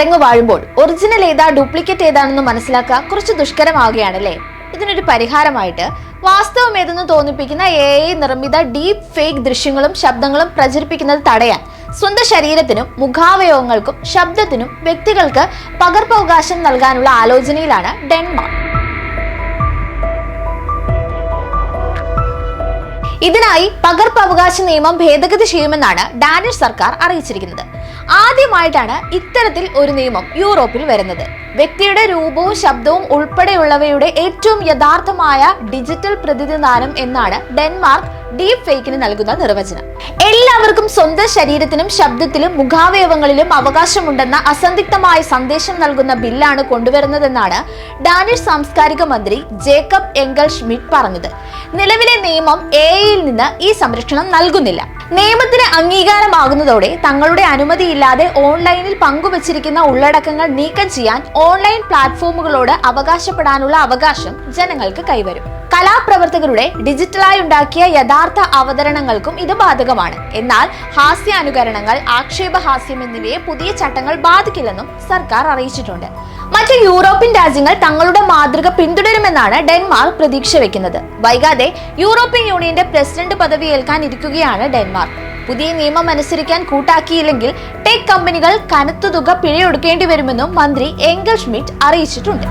അരങ്ങു വാഴുമ്പോൾ original ഏതാ duplicate ഏതാണെന്ന് മനസ്സിലാക്കുക കുറച്ച് ദുഷ്കരമാവുകയാണല്ലേ. ഇതിനൊരു പരിഹാരമായിട്ട് വാസ്തവം ഏതെന്ന് തോന്നിപ്പിക്കുന്ന AI നിർമ്മിത ഡീപ് ഫേക്ക് ദൃശ്യങ്ങളും ശബ്ദങ്ങളും പ്രചരിപ്പിക്കുന്നത് തടയാൻ സ്വന്തം ശരീരത്തിനും മുഖാവയവങ്ങൾക്കും ശബ്ദത്തിനും വ്യക്തികൾക്ക് പകർപ്പവകാശം നൽകാനുള്ള ആലോചനയിലാണ് ഡെൻമാർക്ക്. ഇതിനായി പകർപ്പവകാശ നിയമം ഭേദഗതി ചെയ്യുമെന്നാണ് ഡാനിഷ് സർക്കാർ അറിയിച്ചിരിക്കുന്നത്. ആദ്യമായിട്ടാണ് ഇത്തരത്തിൽ ഒരു നിയമം യൂറോപ്പിൽ വരുന്നത്. വ്യക്തിയുടെ രൂപവും ശബ്ദവും ഉൾപ്പെടെയുള്ളവയുടെ ഏറ്റവും യഥാർത്ഥമായ ഡിജിറ്റൽ പ്രതിനിധാനം എന്നാണ് ഡെൻമാർക്ക് ഡീപ് ഫേക്കിന് നൽകുന്ന നിർവചനം. എല്ലാവർക്കും സ്വന്തം ശരീരത്തിനും ശബ്ദത്തിലും മുഖാവയവങ്ങളിലും അവകാശമുണ്ടെന്ന അസന്ദിഗ്ധമായ സന്ദേശം നൽകുന്ന ബില്ലാണ് കൊണ്ടുവരുന്നതെന്നാണ് ഡാനിഷ് സാംസ്കാരിക മന്ത്രി ജേക്കബ് എംഗൽ ഷ്മിറ്റ് പറഞ്ഞത്. നിലവിലെ നിയമം AI-യിൽ നിന്ന് ഈ സംരക്ഷണം നൽകുന്നില്ല. നിയമത്തിന് അംഗീകാരമാകുന്നതോടെ തങ്ങളുടെ അനുമതിയില്ലാതെ ഓൺലൈനിൽ പങ്കുവച്ചിരിക്കുന്ന ഉള്ളടക്കങ്ങൾ നീക്കം ചെയ്യാൻ ഓൺലൈൻ പ്ലാറ്റ്ഫോമുകളോട് അവകാശപ്പെടാനുള്ള അവകാശം ജനങ്ങൾക്ക് കൈവരും. കലാപ്രവർത്തകരുടെ ഡിജിറ്റലായി ഉണ്ടാക്കിയ യഥാർത്ഥ അവതരണങ്ങൾക്കും ഇത് ബാധകമാണ്. എന്നാൽ ഹാസ്യാനുകരണങ്ങൾ, ആക്ഷേപഹാസ്യം എന്നിവയെ പുതിയ ചട്ടങ്ങൾ ബാധിക്കില്ലെന്നും സർക്കാർ അറിയിച്ചിട്ടുണ്ട്. മറ്റ് യൂറോപ്യൻ രാജ്യങ്ങൾ തങ്ങളുടെ മാതൃക പിന്തുടരുമെന്നാണ് ഡെൻമാർക്ക് പ്രതീക്ഷ വെക്കുന്നത്. വൈകാതെ യൂറോപ്യൻ യൂണിയന്റെ പ്രസിഡന്റ് പദവി ഏൽക്കാനിരിക്കുകയാണ് ഡെൻമാർക്ക്. പുതിയ നിയമം അനുസരിക്കാൻ കൂട്ടാക്കിയില്ലെങ്കിൽ ടെക് കമ്പനികൾ കനത്ത തുക പിഴയൊടുക്കേണ്ടി വരുമെന്നും മന്ത്രി എംഗൽ ഷ്മിറ്റ് അറിയിച്ചിട്ടുണ്ട്.